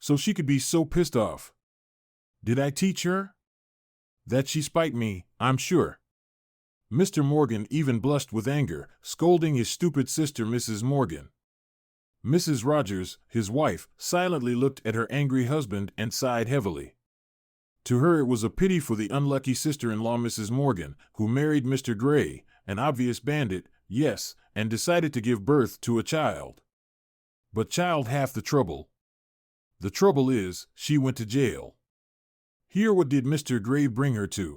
so she could be so pissed off. Did I teach her? That she spite me, I'm sure. Mr. Morgan even blushed with anger, scolding his stupid sister Mrs. Morgan. Mrs. Rogers, his wife, silently looked at her angry husband and sighed heavily. To her it was a pity for the unlucky sister-in-law Mrs. Morgan, who married Mr. Gray, an obvious bandit, yes, and decided to give birth to a child. But child half the trouble. The trouble is, she went to jail. Here what did Mr. Gray bring her to?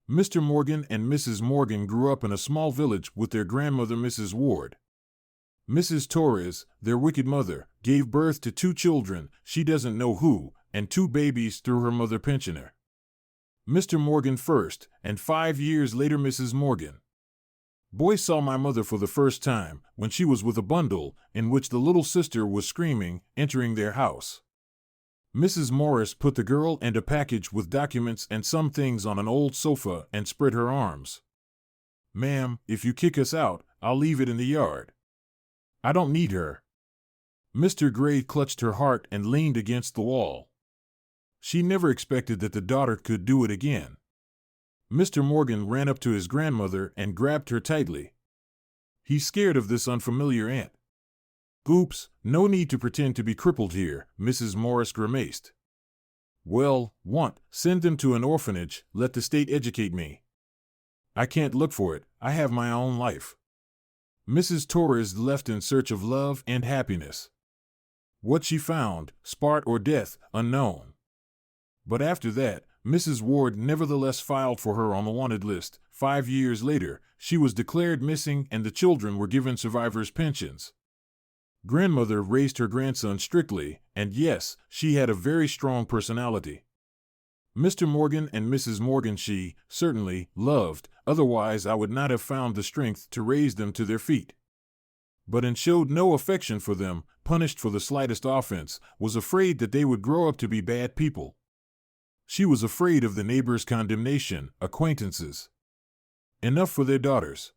Mr. Morgan and Mrs. Morgan grew up in a small village with their grandmother Mrs. Ward. Mrs. Torres, their wicked mother, gave birth to 2 children, she doesn't know who, and 2 babies through her mother pensioner. Mr. Morgan first, and 5 years later Mrs. Morgan. Boy saw my mother for the first time, when she was with a bundle, in which the little sister was screaming, entering their house. Mrs. Morris put the girl and a package with documents and some things on an old sofa and spread her arms. "Ma'am, if you kick us out, I'll leave it in the yard. I don't need her." Mr. Gray clutched her heart and leaned against the wall. She never expected that the daughter could do it again. Mr. Morgan ran up to his grandmother and grabbed her tightly. He's scared of this unfamiliar aunt. "Oops, no need to pretend to be crippled here," Mrs. Morris grimaced. "Well, send them to an orphanage, let the state educate me. I can't look for it, I have my own life." Mrs. Torres left in search of love and happiness. What she found, spart or death, unknown. But after that, Mrs. Ward nevertheless filed for her on the wanted list. 5 years later, she was declared missing and the children were given survivors' pensions. Grandmother raised her grandson strictly, and yes, she had a very strong personality. Mr. Morgan and Mrs. Morgan she, certainly, loved, otherwise I would not have found the strength to raise them to their feet. But and showed no affection for them, punished for the slightest offense, was afraid that they would grow up to be bad people. She was afraid of the neighbors' condemnation, acquaintances. Enough for their daughters.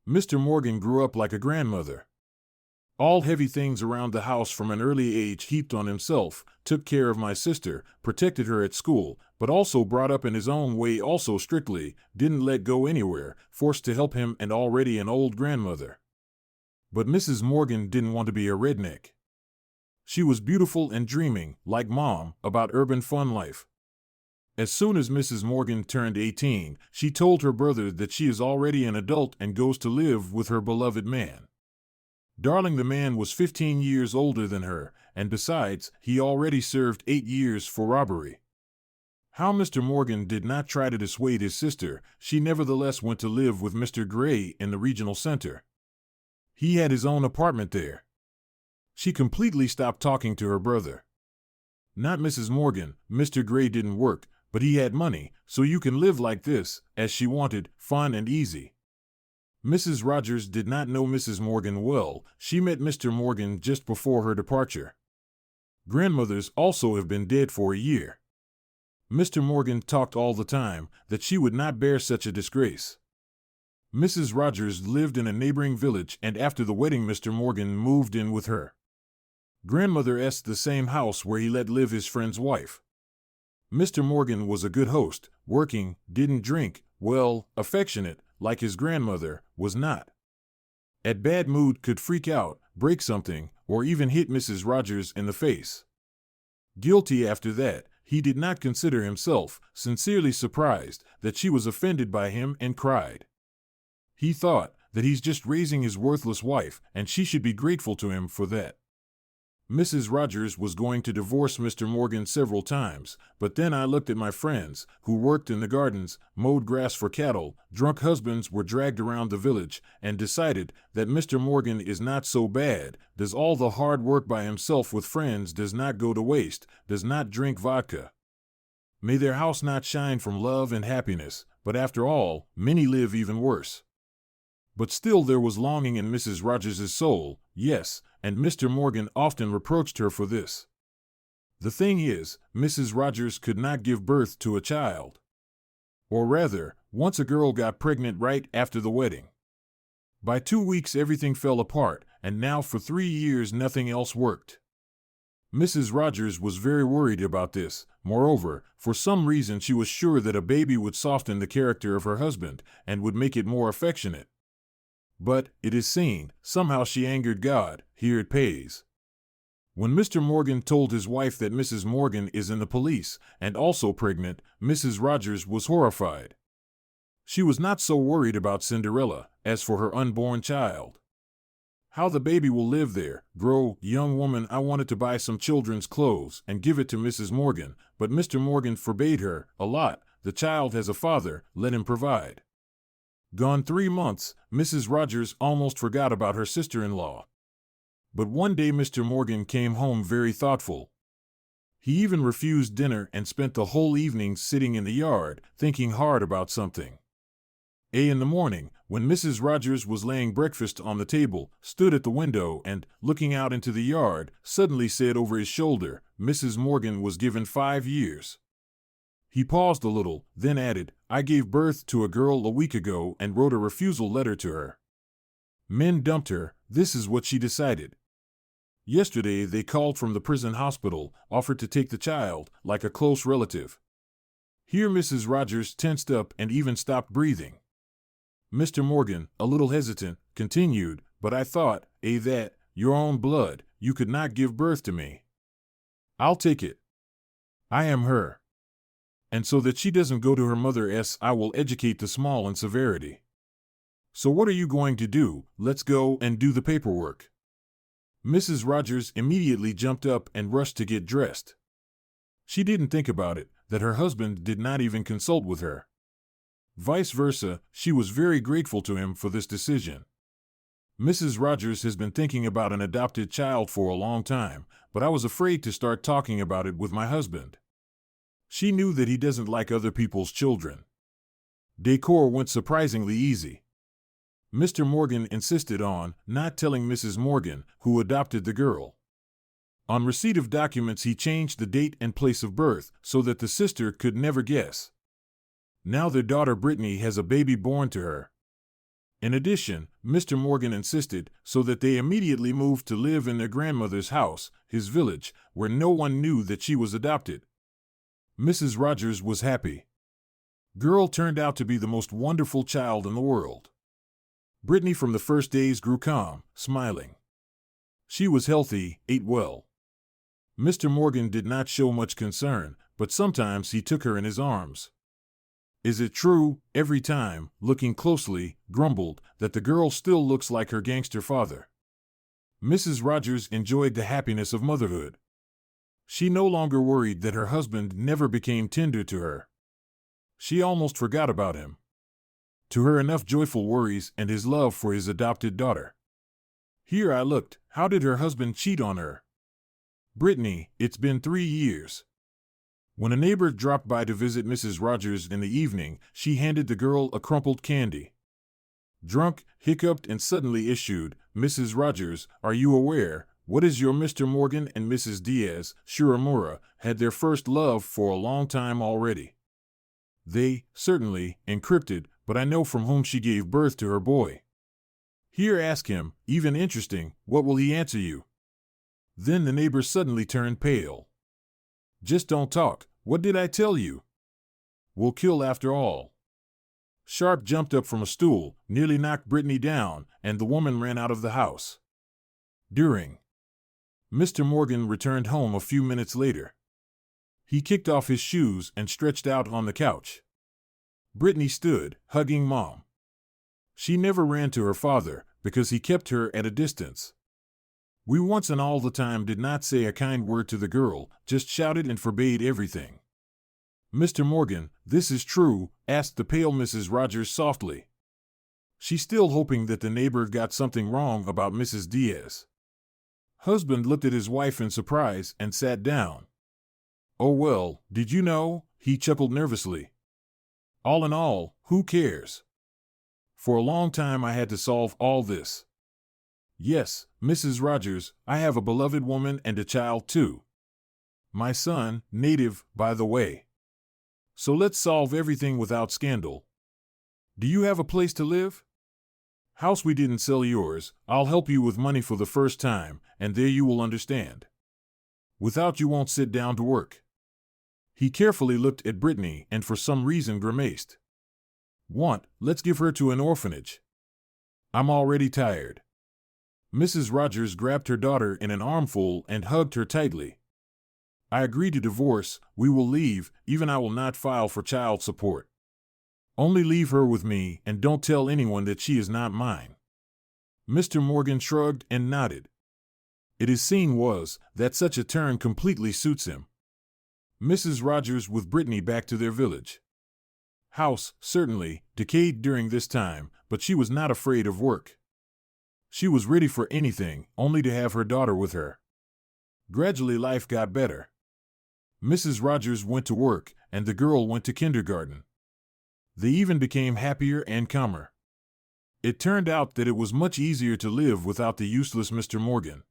Mr. Morgan grew up like a grandmother. All heavy things around the house from an early age heaped on himself, took care of my sister, protected her at school, but also brought up in his own way also strictly, didn't let go anywhere, forced to help him and already an old grandmother. But Mrs. Morgan didn't want to be a redneck. She was beautiful and dreaming, like Mom, about urban fun life. As soon as Mrs. Morgan turned 18, she told her brother that she is already an adult and goes to live with her beloved man. Darling, the man was 15 years older than her, and besides, he already served 8 years for robbery. How Mr. Morgan did not try to dissuade his sister, she nevertheless went to live with Mr. Gray in the regional center. He had his own apartment there. She completely stopped talking to her brother. Not Mrs. Morgan, Mr. Gray didn't work, but he had money, so you can live like this, as she wanted, fun and easy. Mrs. Rogers did not know Mrs. Morgan well, she met Mr. Morgan just before her departure. Grandmothers also have been dead for a year. Mr. Morgan talked all the time that she would not bear such a disgrace. Mrs. Rogers lived in a neighboring village and after the wedding Mr. Morgan moved in with her. Grandmother est the same house where he let live his friend's wife. Mr. Morgan was a good host, working, didn't drink, well, affectionate, like his grandmother, was not. At bad mood could freak out, break something, or even hit Mrs. Rogers in the face. Guilty after that, he did not consider himself, sincerely surprised, that she was offended by him and cried. He thought that he's just raising his worthless wife, and she should be grateful to him for that. Mrs. Rogers was going to divorce Mr. Morgan several times, but then I looked at my friends, who worked in the gardens, mowed grass for cattle, drunk husbands were dragged around the village, and decided that Mr. Morgan is not so bad, does all the hard work by himself with friends, does not go to waste, does not drink vodka. May their house not shine from love and happiness, but after all, many live even worse. But still there was longing in Mrs. Rogers's soul, yes, and Mr. Morgan often reproached her for this. The thing is, Mrs. Rogers could not give birth to a child. Or rather, once a girl got pregnant right after the wedding. By 2 weeks everything fell apart, and now for 3 years nothing else worked. Mrs. Rogers was very worried about this. Moreover, for some reason she was sure that a baby would soften the character of her husband and would make it more affectionate. But, it is seen, somehow she angered God. Here it pays. When Mr. Morgan told his wife that Mrs. Morgan is in the police and also pregnant, Mrs. Rogers was horrified. She was not so worried about Cinderella as for her unborn child. How the baby will live there, grow. Young woman, I wanted to buy some children's clothes and give it to Mrs. Morgan, but Mr. Morgan forbade her. A lot. The child has a father, let him provide. Gone 3 months, Mrs. Rogers almost forgot about her sister-in-law. But one day Mr. Morgan came home very thoughtful. He even refused dinner and spent the whole evening sitting in the yard, thinking hard about something. In the morning, when Mrs. Rogers was laying breakfast on the table, stood at the window and, looking out into the yard, suddenly said over his shoulder, Mrs. Morgan was given 5 years. He paused a little, then added, I gave birth to a girl a week ago and wrote a refusal letter to her. Men dumped her. This is what she decided. Yesterday they called from the prison hospital, offered to take the child, like a close relative. Here Mrs. Rogers tensed up and even stopped breathing. Mr. Morgan, a little hesitant, continued, but I thought, that, your own blood, you could not give birth to me. I'll take it. I am her. And so that she doesn't go to her mother's, I will educate the small in severity. So what are you going to do? Let's go and do the paperwork. Mrs. Rogers immediately jumped up and rushed to get dressed. She didn't think about it, that her husband did not even consult with her. Vice versa, she was very grateful to him for this decision. Mrs. Rogers has been thinking about an adopted child for a long time, but I was afraid to start talking about it with my husband. She knew that he doesn't like other people's children. Decor went surprisingly easy. Mr. Morgan insisted on not telling Mrs. Morgan, who adopted the girl. On receipt of documents, he changed the date and place of birth so that the sister could never guess. Now their daughter Brittany has a baby born to her. In addition, Mr. Morgan insisted so that they immediately moved to live in their grandmother's house, his village, where no one knew that she was adopted. Mrs. Rogers was happy. Girl turned out to be the most wonderful child in the world. Brittany from the first days grew calm, smiling. She was healthy, ate well. Mr. Morgan did not show much concern, but sometimes he took her in his arms. Is it true, every time, looking closely, grumbled, that the girl still looks like her gangster father. Mrs. Rogers enjoyed the happiness of motherhood. She no longer worried that her husband never became tender to her. She almost forgot about him. To her, enough joyful worries and his love for his adopted daughter. Here I looked, how did her husband cheat on her? Brittany, it's been 3 years. When a neighbor dropped by to visit Mrs. Rogers in the evening, she handed the girl a crumpled candy. Drunk, hiccuped and suddenly issued, Mrs. Rogers, are you aware, what is your Mr. Morgan and Mrs. Diaz, Shiramura, had their first love for a long time already. They, certainly, encrypted, but I know from whom she gave birth to her boy. Here ask him, even interesting, what will he answer you? Then the neighbor suddenly turned pale. Just don't talk, what did I tell you? We'll kill after all. Sharp jumped up from a stool, nearly knocked Brittany down, and the woman ran out of the house. Mr. Morgan returned home a few minutes later. He kicked off his shoes and stretched out on the couch. Brittany stood, hugging Mom. She never ran to her father, because he kept her at a distance. We once and all the time did not say a kind word to the girl, just shouted and forbade everything. Mr. Morgan, this is true, asked the pale Mrs. Rogers softly. She still hoping that the neighbor got something wrong about Mrs. Diaz. Husband looked at his wife in surprise and sat down. Oh well, did you know? He chuckled nervously. All in all, who cares? For a long time I had to solve all this. Yes, Mrs. Rogers, I have a beloved woman and a child too. My son, native, by the way. So let's solve everything without scandal. Do you have a place to live? House we didn't sell yours, I'll help you with money for the first time, and there you will understand. Without you won't sit down to work. He carefully looked at Brittany and for some reason grimaced. Let's give her to an orphanage. I'm already tired. Mrs. Rogers grabbed her daughter in an armful and hugged her tightly. I agree to divorce, we will leave, even I will not file for child support. Only leave her with me and don't tell anyone that she is not mine. Mr. Morgan shrugged and nodded. It is seen that such a turn completely suits him. Mrs. Rogers with Brittany back to their village. House, certainly, decayed during this time, but she was not afraid of work. She was ready for anything, only to have her daughter with her. Gradually life got better. Mrs. Rogers went to work, and the girl went to kindergarten. They even became happier and calmer. It turned out that it was much easier to live without the useless Mr. Morgan.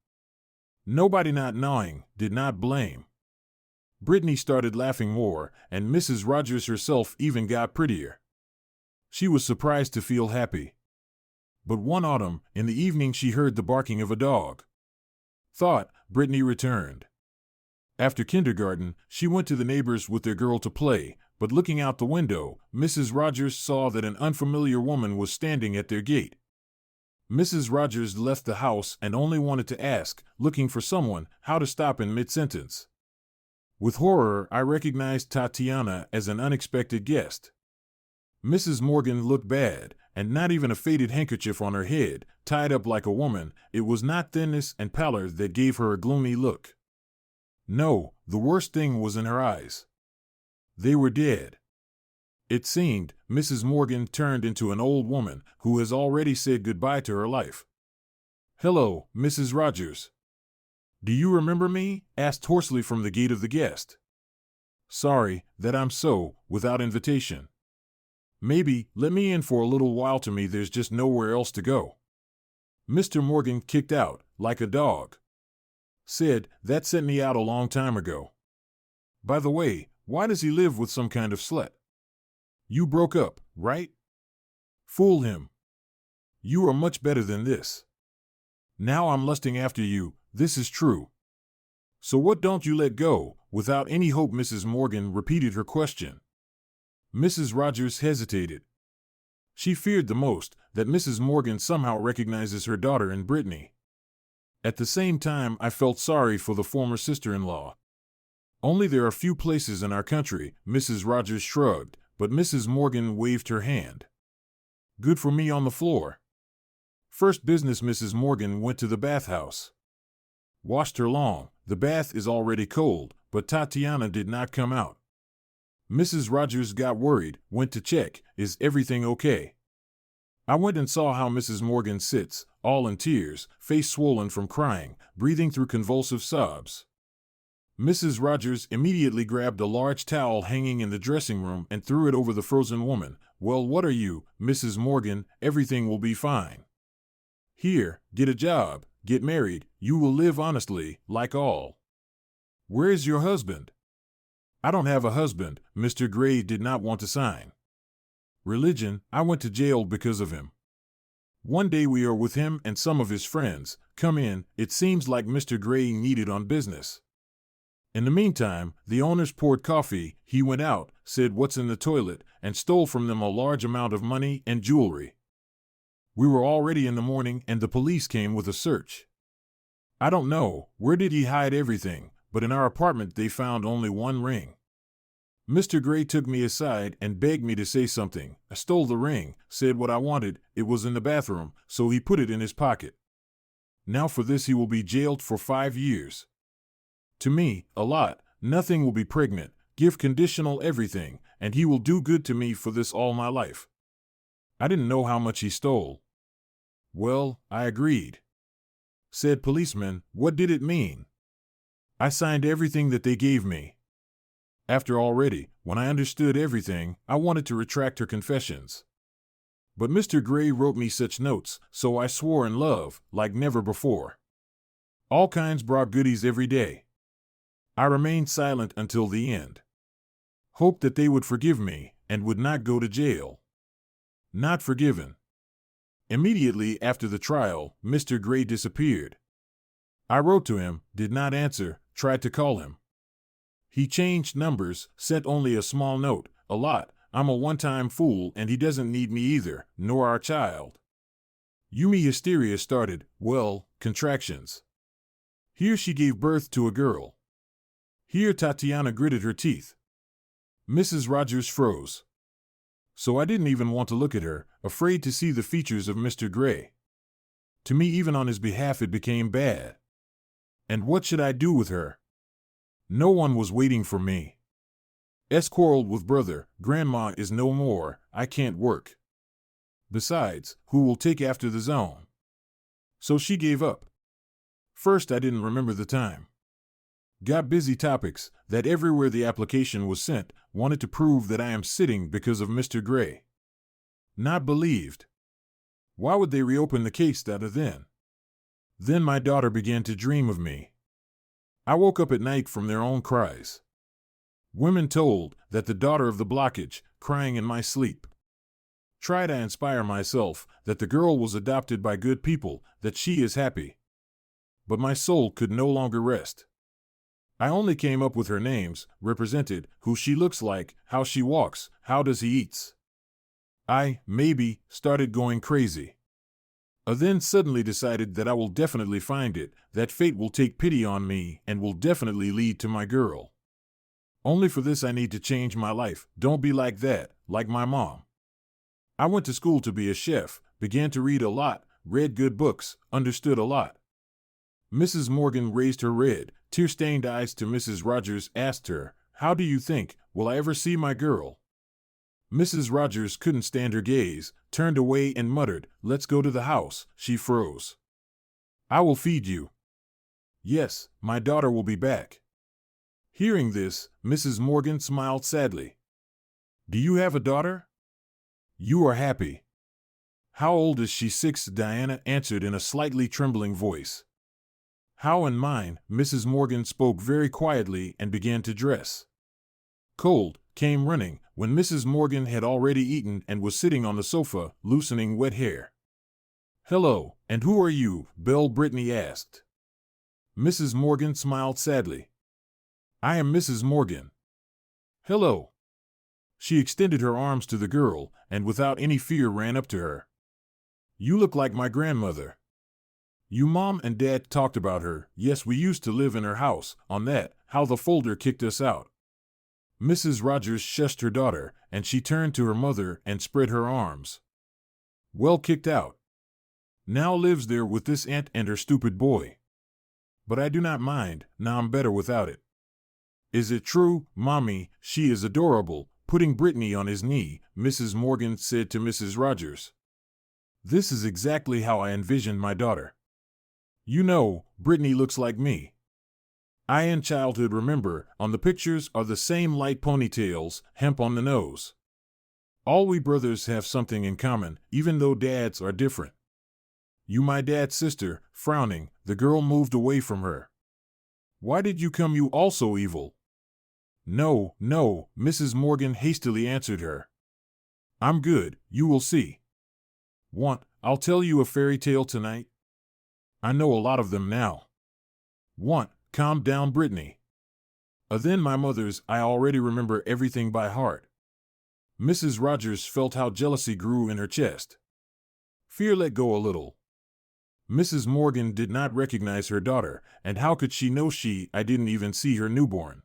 Nobody not gnawing, did not blame. Brittany started laughing more, and Mrs. Rogers herself even got prettier. She was surprised to feel happy. But one autumn, in the evening she heard the barking of a dog. Brittany returned. After kindergarten, she went to the neighbors with their girl to play, but looking out the window, Mrs. Rogers saw that an unfamiliar woman was standing at their gate. Mrs. Rogers left the house and only wanted to ask, looking for someone, how to stop in mid-sentence. With horror, I recognized Tatiana as an unexpected guest. Mrs. Morgan looked bad, and not even a faded handkerchief on her head, tied up like a woman. It was not thinness and pallor that gave her a gloomy look. No, the worst thing was in her eyes. They were dead. It seemed Mrs. Morgan turned into an old woman who has already said goodbye to her life. "Hello, Mrs. Rogers. Do you remember me?" asked hoarsely from the gate of the guest. "Sorry that I'm so, without invitation. Maybe let me in for a little while, to me there's just nowhere else to go." Mr. Morgan kicked out, like a dog. Said, "That sent me out a long time ago. By the way, why does he live with some kind of slut? You broke up, right? Fool him. You are much better than this. Now I'm lusting after you, this is true. So what don't you let go?" Without any hope, Mrs. Morgan repeated her question. Mrs. Rogers hesitated. She feared the most that Mrs. Morgan somehow recognizes her daughter in Brittany. At the same time, I felt sorry for the former sister-in-law. Only there are few places in our country, Mrs. Rogers shrugged, but Mrs. Morgan waved her hand. Good for me on the floor. First business, Mrs. Morgan went to the bathhouse. Washed her long. The bath is already cold, but Tatiana did not come out. Mrs. Rogers got worried, went to check, is everything okay? I went and saw how Mrs. Morgan sits, all in tears, face swollen from crying, breathing through convulsive sobs. Mrs. Rogers immediately grabbed a large towel hanging in the dressing room and threw it over the frozen woman. Well, what are you, Mrs. Morgan? Everything will be fine. Here, get a job, get married, you will live honestly, like all. Where is your husband? I don't have a husband. Mr. Gray did not want to sign. Religion, I went to jail because of him. One day we are with him and some of his friends. Come in, it seems like Mr. Gray needed on business. In the meantime, the owners poured coffee. He went out, said what's in the toilet, and stole from them a large amount of money and jewelry. We were already in the morning and the police came with a search. I don't know, where did he hide everything, but in our apartment they found only one ring. Mr. Gray took me aside and begged me to say something. I stole the ring, said what I wanted, it was in the bathroom, so he put it in his pocket. Now for this he will be jailed for 5 years. To me, a lot, nothing will be pregnant, give conditional everything, and he will do good to me for this all my life. I didn't know how much he stole. Well, I agreed. Said policeman, what did it mean? I signed everything that they gave me. After already, when I understood everything, I wanted to retract her confessions. But Mr. Gray wrote me such notes, so I swore in love, like never before. All kinds brought goodies every day. I remained silent until the end. Hoped that they would forgive me, and would not go to jail. Not forgiven. Immediately after the trial, Mr. Gray disappeared. I wrote to him, did not answer, tried to call him. He changed numbers, sent only a small note, a lot. I'm a one-time fool and he doesn't need me either, nor our child. Yumi hysteria started, contractions. Here she gave birth to a girl. Here Tatiana gritted her teeth. Mrs. Rogers froze. So I didn't even want to look at her, afraid to see the features of Mr. Gray. To me, even on his behalf, it became bad. And what should I do with her? No one was waiting for me. Quarreled with brother, grandma is no more, I can't work. Besides, who will take after the zone? So she gave up. First, I didn't remember the time. Got busy topics, that everywhere the application was sent, wanted to prove that I am sitting because of Mr. Gray. Not believed. Why would they reopen the case then? Then my daughter began to dream of me. I woke up at night from their own cries. Women told that the daughter of the blockage, crying in my sleep. Try to inspire myself that the girl was adopted by good people, that she is happy. But my soul could no longer rest. I only came up with her names, represented, who she looks like, how she walks, how does he eats. I, maybe, started going crazy. I then suddenly decided that I will definitely find it, that fate will take pity on me and will definitely lead to my girl. Only for this I need to change my life, don't be like that, like my mom. I went to school to be a chef, began to read a lot, read good books, understood a lot. Mrs. Morgan raised her red, tear-stained eyes to Mrs. Rogers, asked her, "How do you think, will I ever see my girl?" Mrs. Rogers couldn't stand her gaze, turned away and muttered, "Let's go to the house." She froze. "I will feed you." "Yes, my daughter will be back." Hearing this, Mrs. Morgan smiled sadly. "Do you have a daughter?" "You are happy." "How old is she?" 6, Diana answered in a slightly trembling voice. "How and mine?" Mrs. Morgan spoke very quietly and began to dress. Cold came running when Mrs. Morgan had already eaten and was sitting on the sofa, loosening wet hair. "Hello, and who are you?" Belle Brittany asked. Mrs. Morgan smiled sadly. "I am Mrs. Morgan." "Hello." She extended her arms to the girl and without any fear ran up to her. "You look like my grandmother." "You mom and dad talked about her. Yes, we used to live in her house, on that, how the folder kicked us out." Mrs. Rogers shushed her daughter, and she turned to her mother and spread her arms. "Well, kicked out. Now lives there with this aunt and her stupid boy. But I do not mind, now I'm better without it." "Is it true, Mommy, she is adorable," putting Brittany on his knee, Mrs. Morgan said to Mrs. Rogers. "This is exactly how I envisioned my daughter. You know, Brittany looks like me. I in childhood remember, on the pictures are the same light ponytails, hemp on the nose. All we brothers have something in common, even though dads are different. You my dad's sister." Frowning, the girl moved away from her. "Why did you come? You also evil?" No, Mrs. Morgan hastily answered her. "I'm good, you will see. Want, I'll tell you a fairy tale tonight? I know a lot of them now." "Want, calm down, Brittany. Then my mother's, I already remember everything by heart." Mrs. Rogers felt how jealousy grew in her chest. Fear let go a little. Mrs. Morgan did not recognize her daughter, and how could she know I didn't even see her newborn.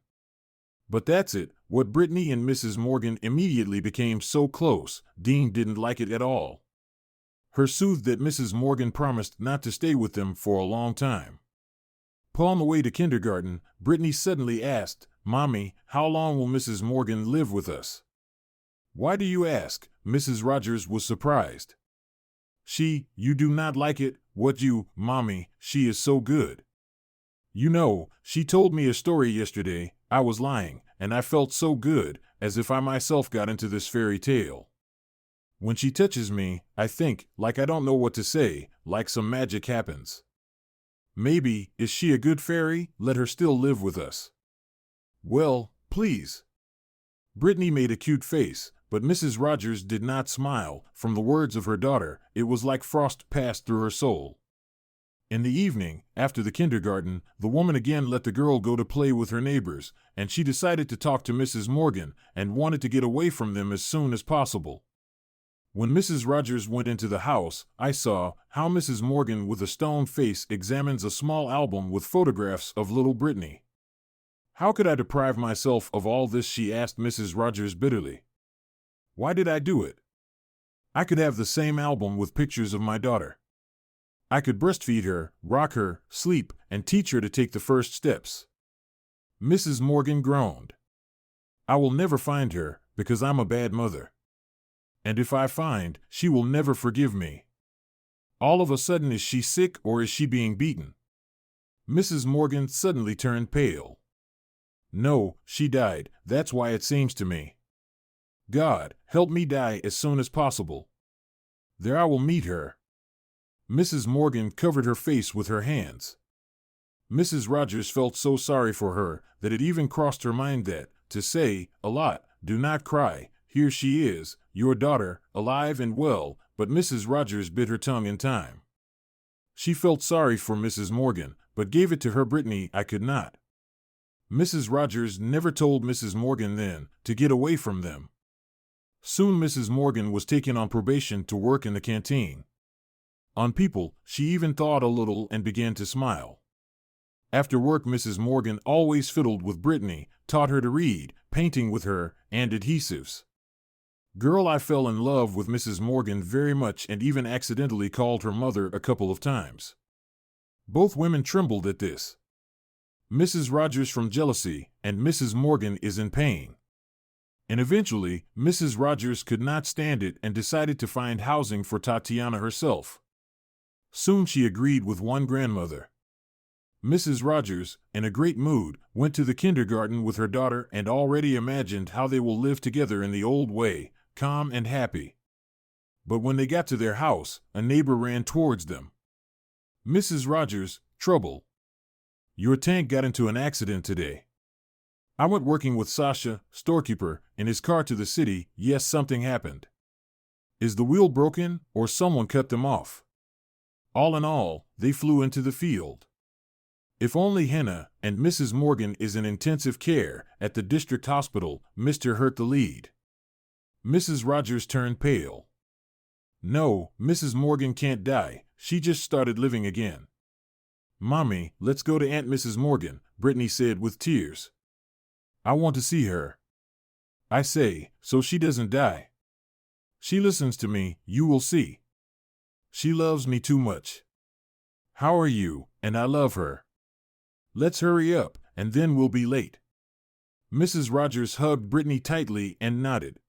But that's it, what Brittany and Mrs. Morgan immediately became so close, Dean didn't like it at all. Her soothed that Mrs. Morgan promised not to stay with them for a long time. On the way to kindergarten, Brittany suddenly asked, "Mommy, how long will Mrs. Morgan live with us?" "Why do you ask?" Mrs. Rogers was surprised. You do not like it? What you, Mommy, she is so good. You know, she told me a story yesterday. I was lying, and I felt so good, as if I myself got into this fairy tale. When she touches me, I think, like I don't know what to say, like some magic happens. Maybe, is she a good fairy? Let her still live with us." "Well, please." Brittany made a cute face, but Mrs. Rogers did not smile. From the words of her daughter, it was like frost passed through her soul. In the evening, after the kindergarten, the woman again let the girl go to play with her neighbors, and she decided to talk to Mrs. Morgan and wanted to get away from them as soon as possible. When Mrs. Rogers went into the house, I saw how Mrs. Morgan with a stone face examines a small album with photographs of little Brittany. "How could I deprive myself of all this?" she asked Mrs. Rogers bitterly. "Why did I do it? I could have the same album with pictures of my daughter. I could breastfeed her, rock her, sleep, and teach her to take the first steps." Mrs. Morgan groaned. "I will never find her, because I'm a bad mother. And if I find, she will never forgive me. All of a sudden, is she sick or is she being beaten?" Mrs. Morgan suddenly turned pale. "No, she died, that's why it seems to me. God, help me die as soon as possible. There I will meet her." Mrs. Morgan covered her face with her hands. Mrs. Rogers felt so sorry for her that it even crossed her mind that, to say, a lot, "Do not cry, here she is, your daughter, alive and well," but Mrs. Rogers bit her tongue in time. She felt sorry for Mrs. Morgan, but gave it to her Brittany. "I could not." Mrs. Rogers never told Mrs. Morgan then to get away from them. Soon Mrs. Morgan was taken on probation to work in the canteen. On people, she even thawed a little and began to smile. After work, Mrs. Morgan always fiddled with Brittany, taught her to read, painting with her, and adhesives. Girl, I fell in love with Mrs. Morgan very much and even accidentally called her mother a couple of times. Both women trembled at this. Mrs. Rogers from jealousy, and Mrs. Morgan is in pain. And eventually, Mrs. Rogers could not stand it and decided to find housing for Tatiana herself. Soon she agreed with one grandmother. Mrs. Rogers, in a great mood, went to the kindergarten with her daughter and already imagined how they will live together in the old way, calm and happy. But when they got to their house, a neighbor ran towards them. "Mrs. Rogers, trouble. Your tank got into an accident today. I went working with Sasha, storekeeper, in his car to the city. Yes, something happened. Is the wheel broken, or someone cut them off? All in all, they flew into the field. If only Hannah and Mrs. Morgan is in intensive care at the district hospital, Mr. hurt the lead." Mrs. Rogers turned pale. "No, Mrs. Morgan can't die, she just started living again." "Mommy, let's go to Aunt Mrs. Morgan," Brittany said with tears. "I want to see her. I say, so she doesn't die. She listens to me, you will see. She loves me too much. How are you? And I love her. Let's hurry up, and then we'll be late." Mrs. Rogers hugged Brittany tightly and nodded.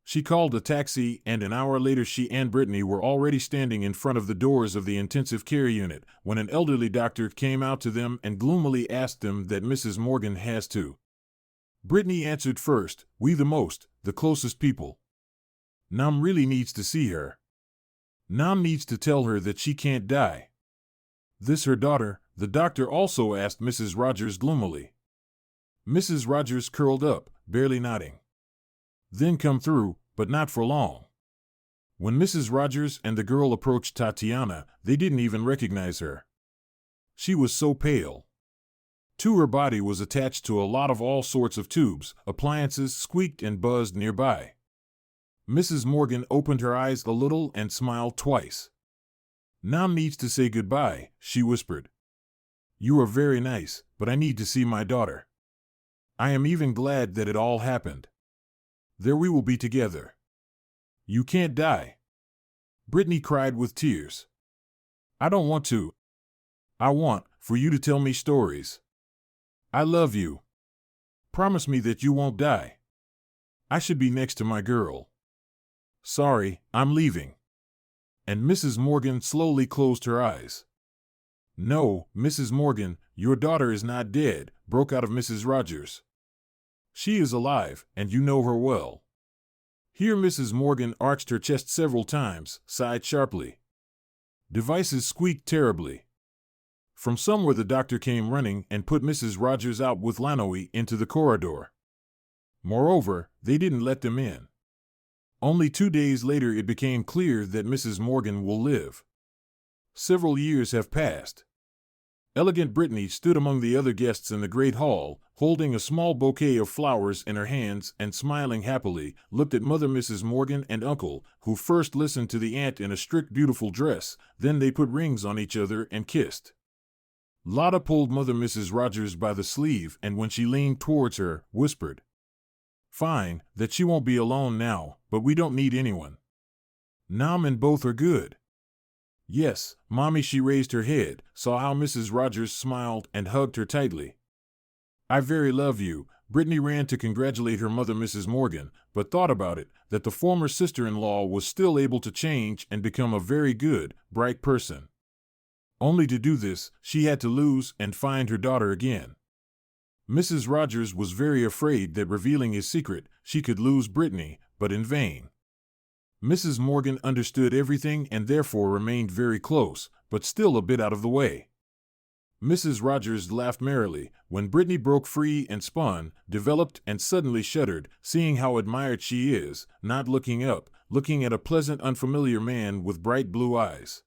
She called a taxi, and an hour later she and Brittany were already standing in front of the doors of the intensive care unit when an elderly doctor came out to them and gloomily asked them that Mrs. Morgan has to. Brittany answered first, "We the most, the closest people. Nam really needs to see her. Nam needs to tell her that she can't die." "This her daughter?" the doctor also asked Mrs. Rogers gloomily. Mrs. Rogers curled up, barely nodding. "Then come through, but not for long." When Mrs. Rogers and the girl approached Tatiana, they didn't even recognize her. She was so pale. To her body was attached to a lot of all sorts of tubes. Appliances squeaked and buzzed nearby. Mrs. Morgan opened her eyes a little and smiled twice. "Nam needs to say goodbye," she whispered. "You are very nice, but I need to see my daughter. I am even glad that it all happened. There we will be together. You can't die." Brittany cried with tears. "I don't want to. I want for you to tell me stories. I love you. Promise me that you won't die. I should be next to my girl. Sorry, I'm leaving." And Mrs. Morgan slowly closed her eyes. "No, Mrs. Morgan, your daughter is not dead," broke out of Mrs. Rogers. "She is alive, and you know her well." Here Mrs. Morgan arched her chest several times, sighed sharply. Devices squeaked terribly. From somewhere the doctor came running and put Mrs. Rogers out with Lanoe into the corridor. Moreover, they didn't let them in. Only 2 days later it became clear that Mrs. Morgan will live. Several years have passed. Elegant Brittany stood among the other guests in the great hall, holding a small bouquet of flowers in her hands and smiling happily, looked at Mother Mrs. Morgan and Uncle, who first listened to the aunt in a strict beautiful dress, then they put rings on each other and kissed. Lotta pulled Mother Mrs. Rogers by the sleeve and when she leaned towards her, whispered, "Fine, that she won't be alone now, but we don't need anyone. Nam and both are good." "Yes, Mommy." She raised her head, saw how Mrs. Rogers smiled, and hugged her tightly. "I very love you." Brittany ran to congratulate her mother Mrs. Morgan, but thought about it, that the former sister-in-law was still able to change and become a very good, bright person. Only to do this, she had to lose and find her daughter again. Mrs. Rogers was very afraid that revealing his secret, she could lose Brittany, but in vain. Mrs. Morgan understood everything and therefore remained very close, but still a bit out of the way. Mrs. Rogers laughed merrily when Brittany broke free and spun, developed, and suddenly shuddered, seeing how admired she is, not looking up, looking at a pleasant unfamiliar man with bright blue eyes.